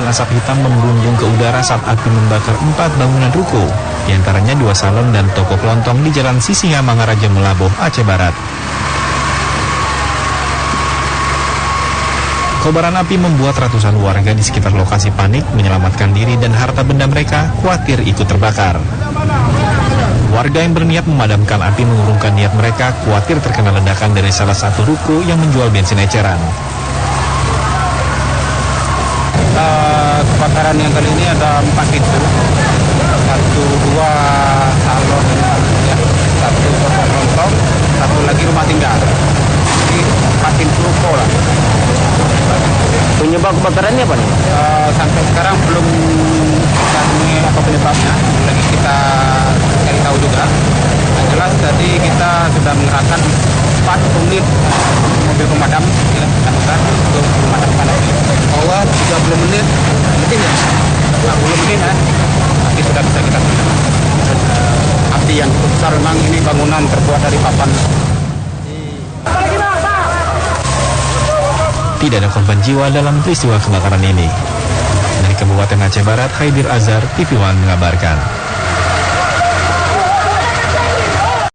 kepulan asap hitam membumbung ke udara saat api membakar 4 bangunan ruko, di antaranya 2 salon dan toko kelontong di Jalan Sisinga, Mangaraja, Melaboh, Aceh Barat. Kobaran api membuat ratusan warga di sekitar lokasi panik menyelamatkan diri dan harta benda mereka khawatir ikut terbakar. Warga yang berniat memadamkan api mengurungkan niat mereka khawatir terkena ledakan dari salah satu ruko yang menjual bensin eceran. Kebakaran yang kali ini ada 4 pintu, 2 salon, ya, 1 toko kelontong, 1 lagi rumah tinggal. Jadi 4 pintu ruko lah. Penyebab kebakarannya apa nih? Sampai sekarang belum kami apa penyebabnya, lagi kita cari tahu juga. Yang jelas tadi kita sudah mengerahkan 4 unit mobil pemadam ya, untuk memadamkan api. Awal 30 menit lebih ya, 40 menit ya, api sudah bisa kita padamkan. Api yang besar memang ini bangunan terbuat dari papan. Tidak ada korban jiwa dalam peristiwa kebakaran ini. Dari Kabupaten Aceh Barat, Haidir Azhar, TV One mengabarkan.